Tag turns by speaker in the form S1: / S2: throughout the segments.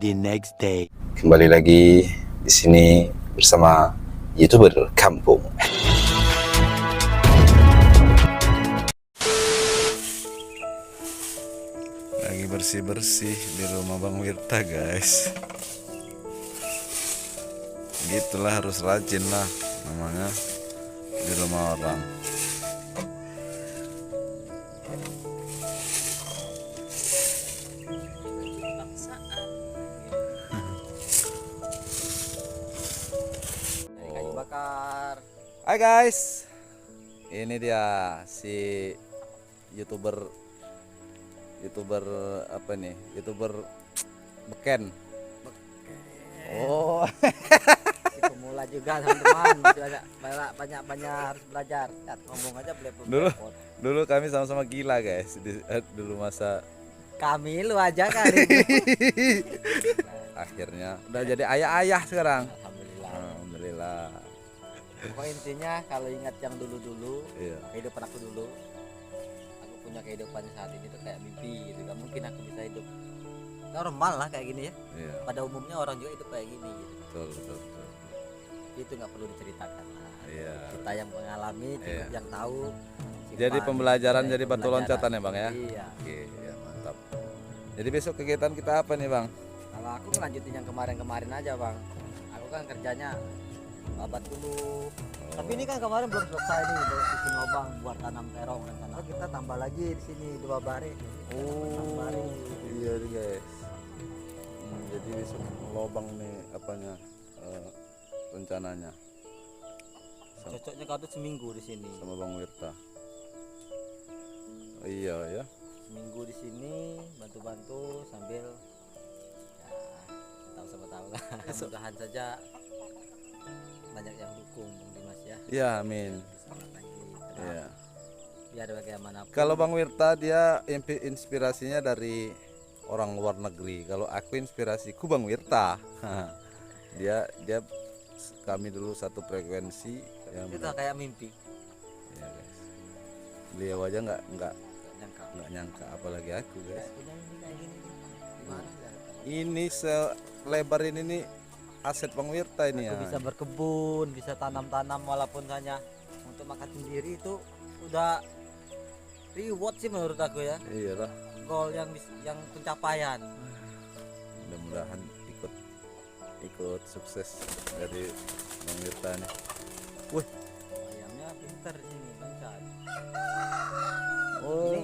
S1: the next day.
S2: Kembali lagi di sini bersama YouTuber Kampung. Lagi bersih-bersih di rumah Bang Wirta, guys. Gitulah, harus rajin lah namanya di rumah orang.
S3: Kayu bakar.
S2: Hai guys, ini dia si youtuber apa nih? Youtuber beken. Oh,
S3: Si pemula juga teman-teman. Banyak harus belajar. Lihat, ngomong aja boleh repot.
S2: dulu kami sama-sama gila guys. Dulu masa
S3: Kami lu aja kali.
S2: akhirnya udah jadi ayah-ayah sekarang.
S3: Alhamdulillah.
S2: Alhamdulillah.
S3: Pokoknya intinya kalau ingat yang dulu-dulu,
S2: Iya.
S3: kehidupan aku dulu, aku punya kehidupan saat ini tuh kayak mimpi gitu. Gak mungkin aku bisa hidup normal lah kayak gini ya.
S2: Iya.
S3: Pada umumnya orang juga hidup kayak gini gitu.
S2: Betul.
S3: Itu nggak perlu diceritakan lah.
S2: Iya.
S3: Kita yang mengalami, cukup
S2: Iya.
S3: yang tahu.
S2: Jadi
S3: simpan,
S2: pembelajaran,
S3: kita
S2: jadi batu
S3: pembelajaran.
S2: loncatan ya Bang ya.
S3: Iya.
S2: Oke, ya mantap. Jadi besok kegiatan kita apa nih Bang?
S3: Kalau aku ngelanjutin yang kemarin-kemarin aja bang. Aku kan kerjanya babat dulu. Tapi ini kan kemarin belum selesai nih, baru bikin lubang buat tanam terong rencana. Kita tambah lagi di sini 2 baris.
S2: Oh, iya nih guys. Jadi besok lobang nih apanya rencananya
S3: Cocoknya kau tuh seminggu di sini.
S2: sama Bang Wirta. Oh, iya ya.
S3: Seminggu di sini bantu-bantu sambil ya tahu sama tahu lah. Mudah-mudahan saja banyak yang dukung Bang Dimas ya.
S2: Iya, amin.
S3: Semangat lagi.
S2: Iya.
S3: Biar bagaimanapun.
S2: Kalau Bang Wirta dia inspirasinya dari orang luar negeri. Kalau aku inspirasiku Bang Wirta. dia kami dulu satu frekuensi yang
S3: Kita kayak mimpi.
S2: ya guys. Beliau aja nggak
S3: Nyangka.
S2: nyangka apalagi aku guys.
S3: Punya mimpi kayak gini nih. Gimana ya?
S2: Ini selebar ini nih aset Bang Wirta ini
S3: Aku
S2: ya.
S3: bisa berkebun, bisa tanam-tanam walaupun hanya untuk makan sendiri itu udah reward sih menurut aku ya.
S2: Iyalah,
S3: Goal yang pencapaian.
S2: mudah-mudahan ikut sukses dari Bang Wirta nih. Wih,
S3: Ayamnya pinter sini loncat.
S2: oh,
S3: Ini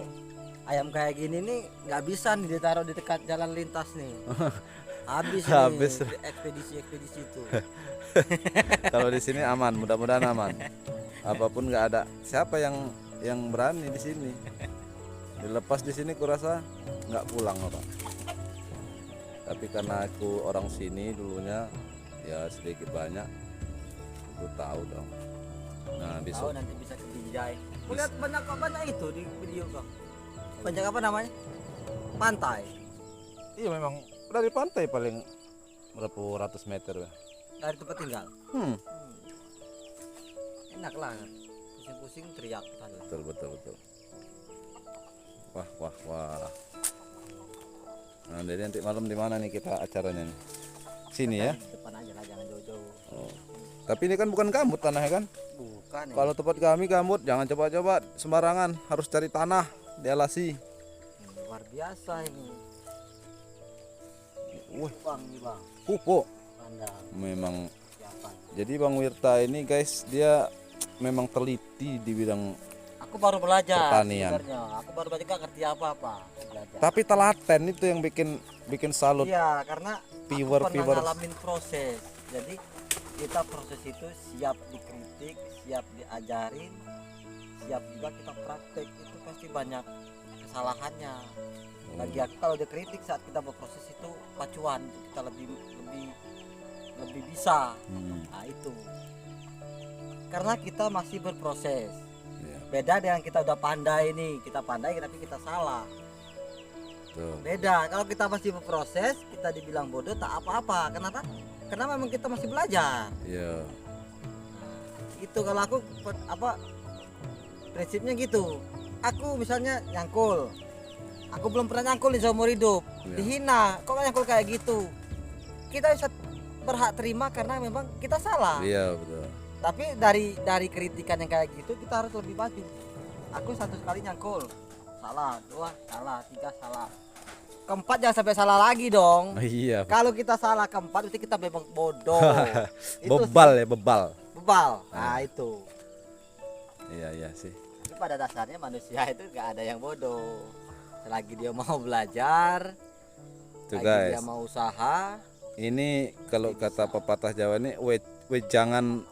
S3: ayam kayak gini nih nggak bisa nih ditaruh di dekat jalan lintas nih. Habis
S2: Habis.
S3: nih ekspedisi itu.
S2: kalau di sini aman, mudah-mudahan aman. Apapun nggak ada siapa yang berani di sini. Dilepas di sini kurasa nggak pulang apa. Tapi karena aku orang sini dulunya ya sedikit banyak aku tahu dong. Nah,
S3: Tahu
S2: besok
S3: nanti bisa ke Binjai. Aku lihat banyak itu di video kok. Banyak apa namanya? Pantai.
S2: iya memang dari pantai paling berapa ratus meter ya.
S3: Dari tempat tinggal. Enak lah, pusing-pusing teriak kan.
S2: Betul. Wah. Nah, jadi nanti malam di mana nih kita acaranya nih? Sini ya.
S3: Di depan aja lah, jangan jauh-jauh.
S2: Oh. Tapi ini kan bukan gambut tanahnya kan?
S3: Bukan ya.
S2: Kalau tempat kami gambut, jangan coba-coba sembarangan, harus cari tanah dialasi.
S3: Luar biasa ini.
S2: Wih,
S3: Bang, nih bang.
S2: pupuk.
S3: Pandang
S2: Memang.
S3: siapa?
S2: Jadi Bang Wirta ini guys, dia memang teliti di bidang,
S3: Aku baru belajar.
S2: Pertanian.
S3: sebenarnya. Aku baru belajar gak ngerti apa-apa. Belajar.
S2: tapi telaten itu yang bikin salut.
S3: Iya, karena
S2: Viewer-
S3: aku pernah
S2: viewer.
S3: ngalamin proses. Jadi kita proses itu siap dikritik, siap diajarin, siap juga kita praktek. Itu pasti banyak kesalahannya. Bagi aku kalau dikritik saat kita berproses itu pacuan untuk kita lebih bisa. Nah itu karena kita masih berproses.
S2: Iya,
S3: Beda dengan kita udah pandai nih, kita pandai tapi kita salah.
S2: betul.
S3: Beda kalau kita masih berproses, kita dibilang bodoh tak apa-apa. Kenapa? Karena memang kita masih belajar.
S2: Iya.
S3: Itu kalau aku prinsipnya gitu. Aku misalnya nyangkul, aku belum pernah nyangkul di seumur hidup,
S2: Iya.
S3: dihina, kok nyangkul kayak gitu. kita bisa berhak terima karena memang kita salah.
S2: Iya betul.
S3: Tapi dari kritikan yang kayak gitu kita harus lebih maju. Aku satu sekali nyangkul, salah, 2 salah, 3 salah, keempat jangan sampai salah lagi dong.
S2: Oh, iya.
S3: Kalau kita salah keempat berarti kita memang bodoh.
S2: Bebal ya, bebal.
S3: Bebal. Nah itu.
S2: Iya sih.
S3: Tapi pada dasarnya manusia itu gak ada yang bodoh. Selagi dia mau belajar,
S2: Tuh
S3: selagi dia
S2: guys.
S3: mau usaha.
S2: Ini kalau kata pepatah Jawa ini wejangan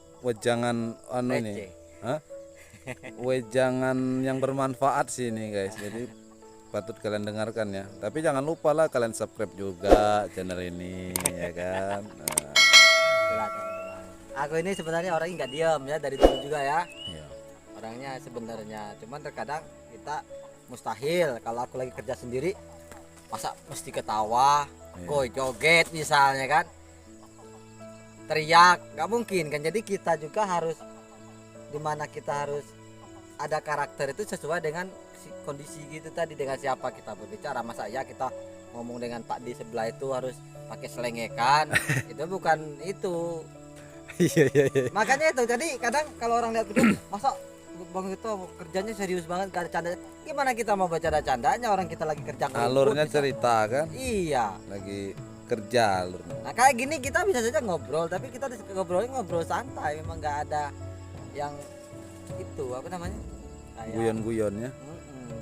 S2: anu
S3: receh.
S2: nih. Hah? Wejangan yang bermanfaat sih ini guys. Jadi patut kalian dengarkan ya. Tapi jangan lupa lah kalian subscribe juga channel ini ya kan. Nah,
S3: Itulah, teman-teman. Aku ini sebenarnya orangnya nggak diam ya dari dulu juga ya.
S2: iya.
S3: Orangnya sebenarnya, cuman terkadang kita mustahil kalau aku lagi kerja sendiri masa mesti ketawa, joget misalnya kan, teriak, nggak mungkin kan. Jadi kita juga harus dimana kita harus ada karakter itu sesuai dengan kondisi gitu tadi, dengan siapa kita berbicara. Masa ya kita ngomong dengan Pak di sebelah itu harus pakai selengekan itu bukan itu.
S2: Iya.
S3: Makanya itu jadi kadang kalau orang lihat video masa Bang itu kerjanya serius banget gak ada canda, gimana kita mau baca candanya orang kita lagi kerja ngeliput,
S2: Alurnya
S3: bisa.
S2: cerita kan.
S3: Iya,
S2: Lagi kerja alurnya.
S3: nah kayak gini kita bisa saja ngobrol, tapi kita ngobrol santai, memang nggak ada yang itu apa namanya kayak
S2: Guyon-guyonnya.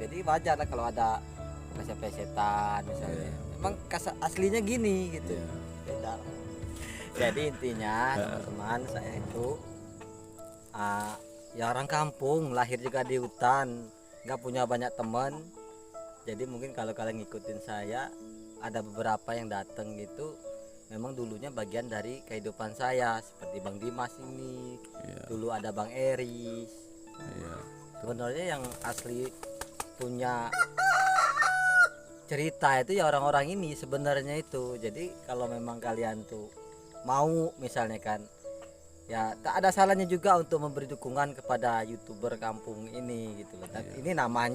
S3: jadi wajar lah kalau ada pleset-plesetan misalnya. Memang aslinya gini gitu.
S2: Iya.
S3: Beda. Jadi intinya teman-teman saya itu ya orang kampung, lahir juga di hutan, nggak punya banyak teman. Jadi mungkin kalau kalian ngikutin saya, ada beberapa yang datang gitu memang dulunya bagian dari kehidupan saya, seperti Bang Dimas ini.
S2: Iya.
S3: Dulu ada Bang Eris.
S2: Iya.
S3: Sebenarnya yang asli punya cerita itu ya orang-orang ini sebenarnya itu. Jadi kalau memang kalian tuh mau misalnya kan, ya tak ada salahnya juga untuk memberi dukungan kepada YouTuber kampung ini gitu loh. Tapi ini nama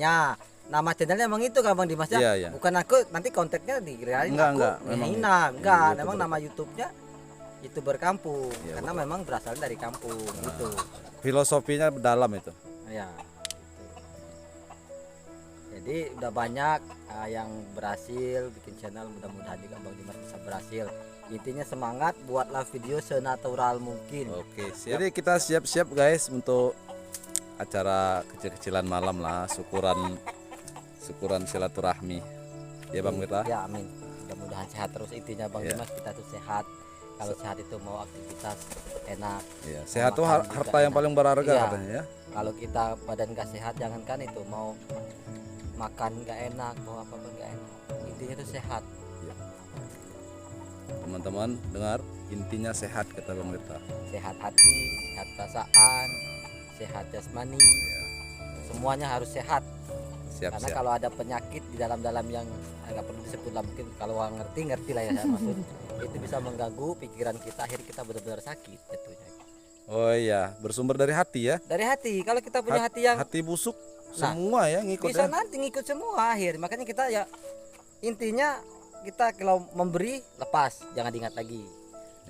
S3: channelnya emang itu kan Bang Dimas ya.
S2: Iya.
S3: Bukan aku nanti kontaknya dikirain
S2: Enggak,
S3: aku
S2: memang
S3: menghina. Enggak,
S2: YouTuber.
S3: memang nama YouTube-nya YouTuber kampung.
S2: Iya,
S3: Karena memang berasal dari kampung gitu.
S2: Filosofinya dalam itu.
S3: Ya. Gitu. Jadi udah banyak yang berhasil bikin channel, mudah-mudahan juga Bang Dimas bisa berhasil. Intinya semangat, buatlah video senatural mungkin.
S2: Oke, siap. Jadi kita siap-siap guys untuk acara kecil-kecilan malam lah, syukuran silaturahmi. Ya Bang Wirta.
S3: Ya amin. Mudah-mudahan sehat terus, intinya Bang
S2: Ya.
S3: Dimas kita tuh sehat. Kalau sehat itu mau aktivitas enak.
S2: Iya, sehat tuh
S3: makan juga
S2: harta yang
S3: enak.
S2: paling berharga
S3: Iya.
S2: katanya ya.
S3: Kalau kita badan gak sehat, jangankan itu mau makan gak enak, mau apa pun gak enak. Intinya tuh sehat.
S2: Teman-teman dengar, intinya sehat kata Bang Wirta.
S3: Sehat hati, sehat perasaan, sehat jasmani, semuanya harus sehat. Karena
S2: Siap-siap.
S3: kalau ada penyakit di dalam-dalam yang nggak perlu disebut lah, mungkin kalau orang ngerti lah ya saya maksud, itu bisa mengganggu pikiran kita, akhirnya kita benar-benar sakit jatuhnya.
S2: Oh iya, bersumber dari hati ya.
S3: Dari hati, kalau kita punya hati yang
S2: Hati busuk
S3: Nah,
S2: semua ya ngikut
S3: bisa
S2: ya.
S3: nanti ngikut semua akhir. Makanya kita ya intinya kita kalau memberi lepas, jangan diingat lagi.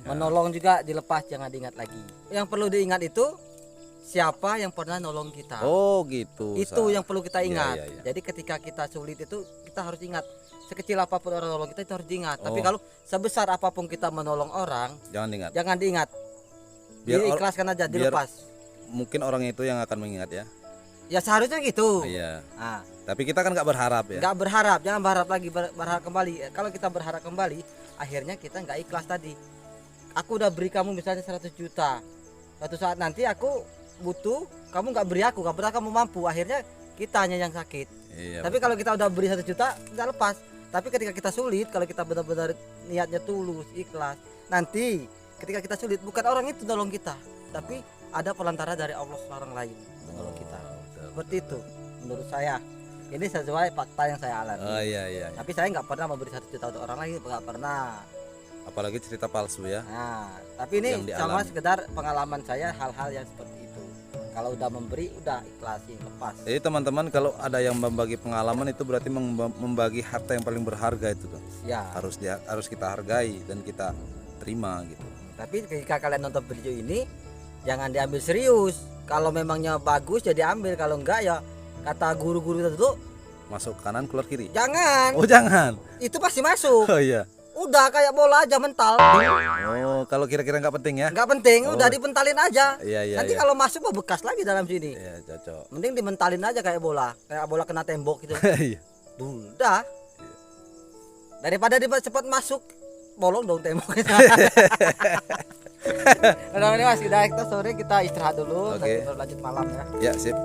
S3: Menolong juga dilepas, jangan diingat lagi. Yang perlu diingat itu siapa yang pernah nolong kita.
S2: Oh gitu.
S3: Itu
S2: Sa.
S3: yang perlu kita ingat.
S2: Iya.
S3: Jadi ketika kita sulit itu kita harus ingat, sekecil apapun orang nolong kita itu harus diingat. Tapi
S2: Oh.
S3: kalau sebesar apapun kita menolong orang,
S2: Jangan ingat.
S3: jangan diingat.
S2: Biar
S3: Diikhlaskan aja,
S2: biar-
S3: dilepas.
S2: Mungkin orang itu yang akan mengingat ya.
S3: Ya seharusnya gitu.
S2: Iya.
S3: Nah,
S2: Tapi kita kan nggak berharap ya.
S3: nggak berharap, jangan berharap lagi, berharap kembali. Kalau kita berharap kembali, akhirnya kita nggak ikhlas tadi. Aku udah beri kamu misalnya 100 juta. Suatu saat nanti aku butuh, kamu nggak beri aku, kamu mampu. Akhirnya kitanya yang sakit.
S2: Iya.
S3: Tapi kalau kita udah beri 1 juta, kita lepas. Tapi ketika kita sulit, kalau kita benar-benar niatnya tulus, ikhlas, nanti ketika kita sulit bukan orang itu nolong kita, tapi ada perantara dari Allah orang lain menolong kita. Seperti itu menurut saya. Ini sesuai fakta yang saya alami.
S2: Oh iya.
S3: Tapi saya nggak pernah memberi 1 juta untuk orang lain, nggak pernah.
S2: Apalagi cerita palsu ya.
S3: Nah, tapi ini
S2: Yang
S3: sama
S2: dialami.
S3: sekedar pengalaman saya hal-hal yang seperti itu. Kalau udah memberi, udah ikhlasin, lepas.
S2: Jadi teman-teman kalau ada yang membagi pengalaman itu berarti membagi harta yang paling berharga itu tuh.
S3: Ya,
S2: Harus kita hargai dan kita terima gitu.
S3: Tapi ketika kalian nonton video ini jangan diambil serius. Kalau memangnya bagus ya diambil, kalau enggak ya kata guru-guru tertentu
S2: Masuk kanan keluar kiri.
S3: jangan.
S2: Oh jangan.
S3: Itu pasti masuk.
S2: Oh iya.
S3: Udah kayak bola aja mental.
S2: Oh kalau kira-kira nggak penting ya?
S3: Nggak penting,
S2: Oh.
S3: udah dipentalin aja.
S2: Iya iya.
S3: Nanti
S2: Iya.
S3: kalau masuk mah bekas lagi dalam sini.
S2: Iya cocok.
S3: Mending dimentalin aja kayak bola kena tembok gitu.
S2: Iya.
S3: Udah. Daripada dia cepat masuk, bolong dong temboknya. Udah ini Mas, kita sore kita istirahat dulu,
S2: Oke.
S3: nanti baru lanjut malam ya.
S2: Ya sip.